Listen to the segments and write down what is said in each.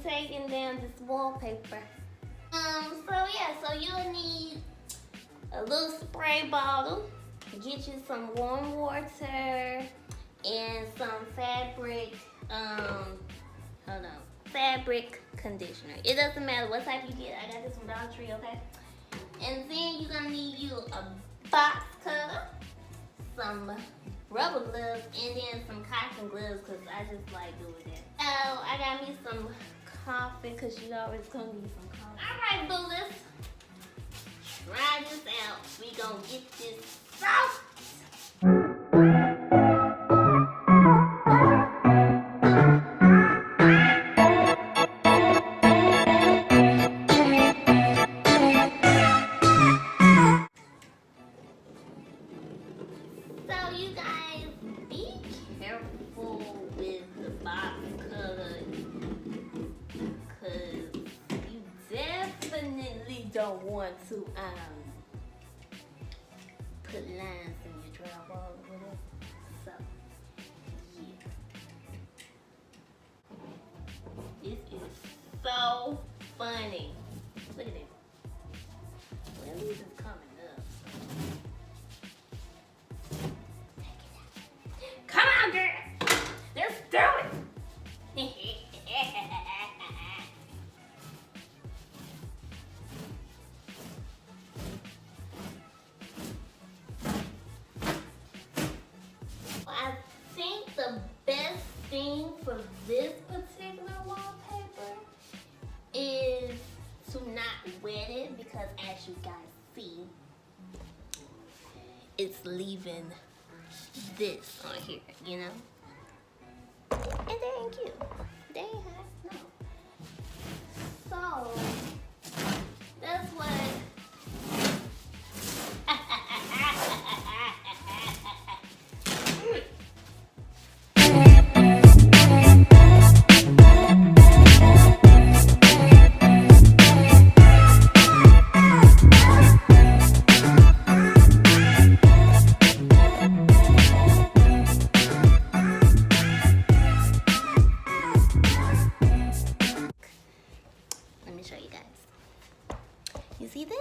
taking down this wallpaper. So you'll need a little spray bottle. Get you some warm water and some fabric, fabric conditioner. It doesn't matter what type you get. I got this from Dollar Tree, okay? And then you're gonna need you a box cutter, some rubber gloves, and then some cotton gloves, because I just like doing that. Oh, I got me some coffee, because you always gonna need some coffee. Alright, boo, let's try this out. We gonna get this soft. So you guys, be careful with the box cutter, because you definitely don't want to put lines in your drywall or whatever. So yeah, this is so funny. Look at this. Well, this is coming up. Come on, girl. Let's do it. I think the best thing for this particular wallpaper is to not wet it, because as you guys see, it's leaving this on here, you know? And they ain't cute. They ain't hot, no. So, that's what... Let me show you guys. You see this?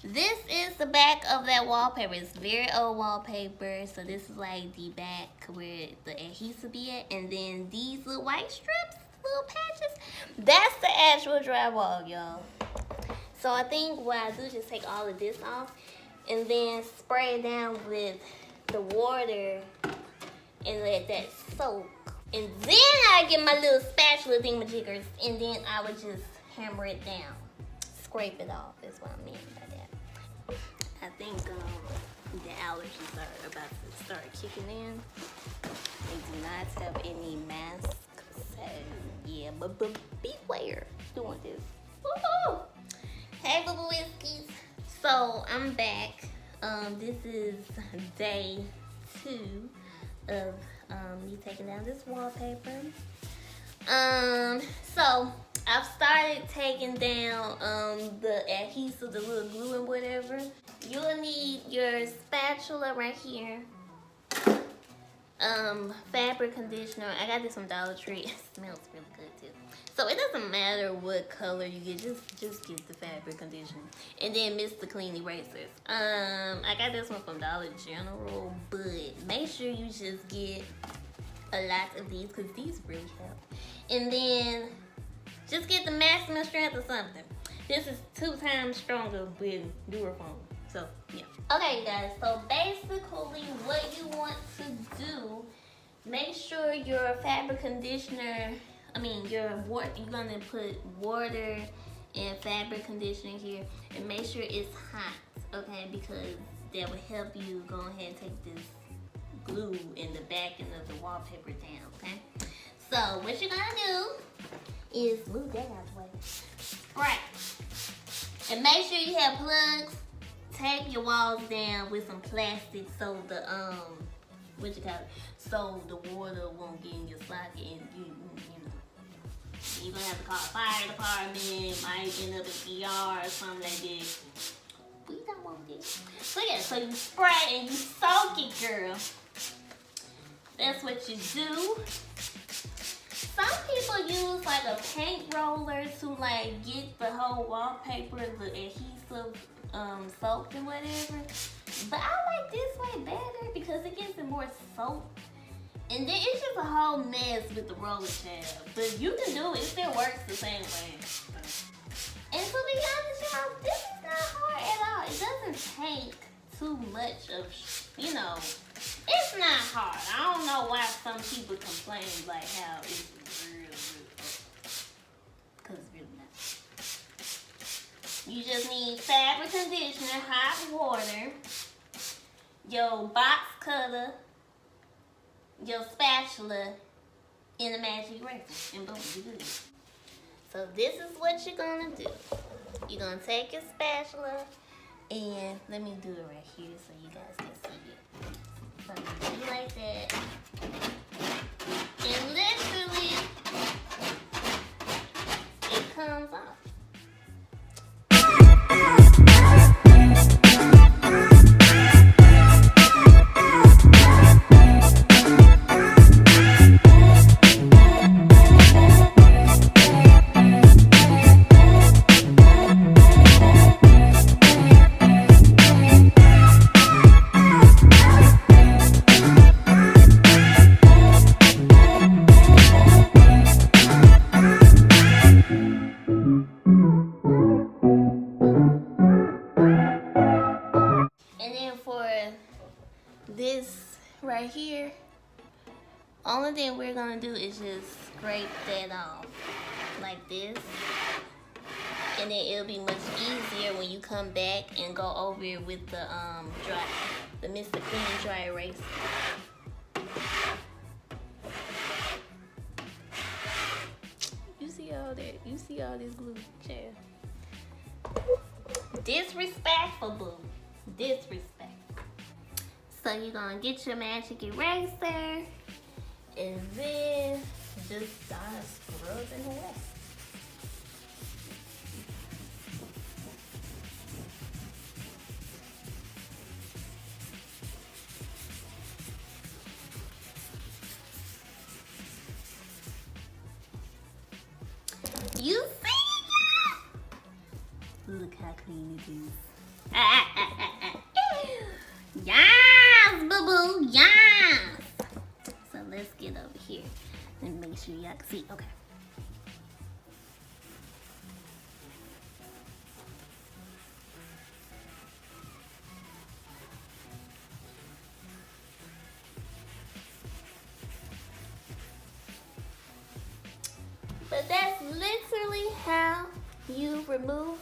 This is the back of that wallpaper. It's very old wallpaper. So this is like the back where the adhesive be at. And then these little white strips, little patches, that's the actual drywall, y'all. So I think what I do is just take all of this off and then spray it down with the water and let that soak. And then I get my little spatula thingamajiggers, and then I would just hammer it down. Scrape it off is what I mean by that. I think the allergies are about to start kicking in. They do not have any masks, so yeah, but beware doing this. Woohoo! Hey, boo boo whiskies. So I'm back. This is day 2 of me taking down this wallpaper. So I've started taking down the adhesive, the little glue and whatever. You'll need your spatula right here. Fabric conditioner. I got this from Dollar Tree. It smells really good too. So it doesn't matter what color you get, just get the fabric conditioner. And then Mr. Clean erasers. I got this one from Dollar General, but make sure you just get a lot of these, because these really help. And then just get the maximum strength or something. This is 2 times stronger with Durafoam. So yeah. Okay, you guys. So basically, what you want to do, make sure your fabric conditioner. You're gonna put water and fabric conditioner here, and make sure it's hot, okay? Because that will help you go ahead and take this glue in the back end of the wallpaper down, okay? So what you're gonna do is move that out of the way. Right. And make sure you have plugs. Tape your walls down with some plastic so the so the water won't get in your socket, and you know. You're gonna have to call the fire department, might end up in ER or something like this. We don't want this. So yeah, so you spray and you soak it, girl. That's what you do. some people use like a paint roller to like get the whole wallpaper, the adhesive soaked and whatever. But I like this way better because it gives it more soap. And then it's just a whole mess with the roller tab. But you can do it. It still works the same way. And to be honest, y'all, this is not hard at all. It doesn't take too much of, you know, it's not hard. I don't know why some people complain like how it's real because it's really not. You just need fabric conditioner, hot water, your box cutter, your spatula, and a magic eraser, and boom, you're good. So this is what you're gonna do. You're gonna take your spatula, and let me do it right here so you guys can see it. So you do like that, and literally, it comes off. This right here, only thing we're gonna do is just scrape that off like this, and then it'll be much easier when you come back and go over it with the Mr. Clean Dry Eraser. You see all that? You see all this glue, child? Disrespectful, boo. Disrespectful. So you're gonna get your magic eraser and then just start scrubbing away. You see that? Look how clean it is. Yes, boo-boo, yes. So let's get over here and make sure y'all can see. Okay. But that's literally how you remove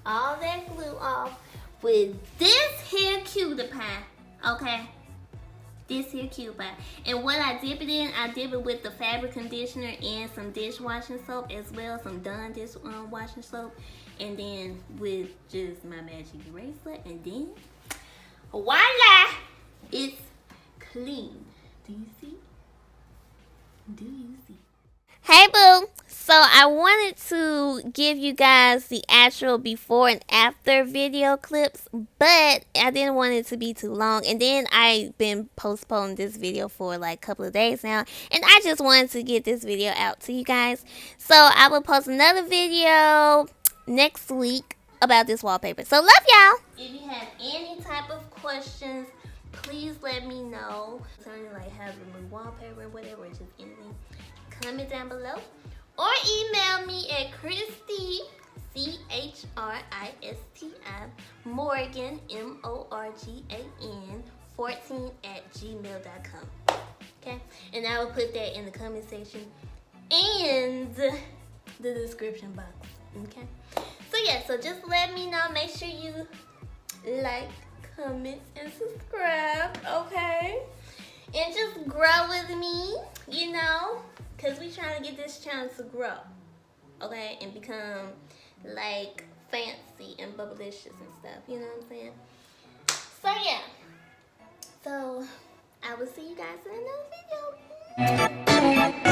all that glue off with this here cutie pie, okay? This here cutie pie. And what I dip it in, I dip it with the fabric conditioner and some dishwashing soap as well, some Dawn dishwashing soap, and then with just my magic eraser, and then voila, it's clean. Do you see? Do you see? Hey boo, so I wanted to give you guys the actual before and after video clips, but I didn't want it to be too long, and then I've been postponing this video for like a couple of days now, and I just wanted to get this video out to you guys. So I will post another video next week about this wallpaper. So love y'all. If you have any type of questions, please let me know concerning like how to remove wallpaper or whatever, or just anything. Comment down below or email me at Christi, CHRISTI, Morgan, MORGAN 14@gmail.com. Okay, and I will put that in the comment section and the description box. Okay, so yeah, so just let me know. Make sure you like, comment, and subscribe. Okay, and just grow with me, you know. Because we trying to get this channel to grow, okay, and become like fancy and bubblicious and stuff, you know what I'm saying? So yeah, so I will see you guys in another video.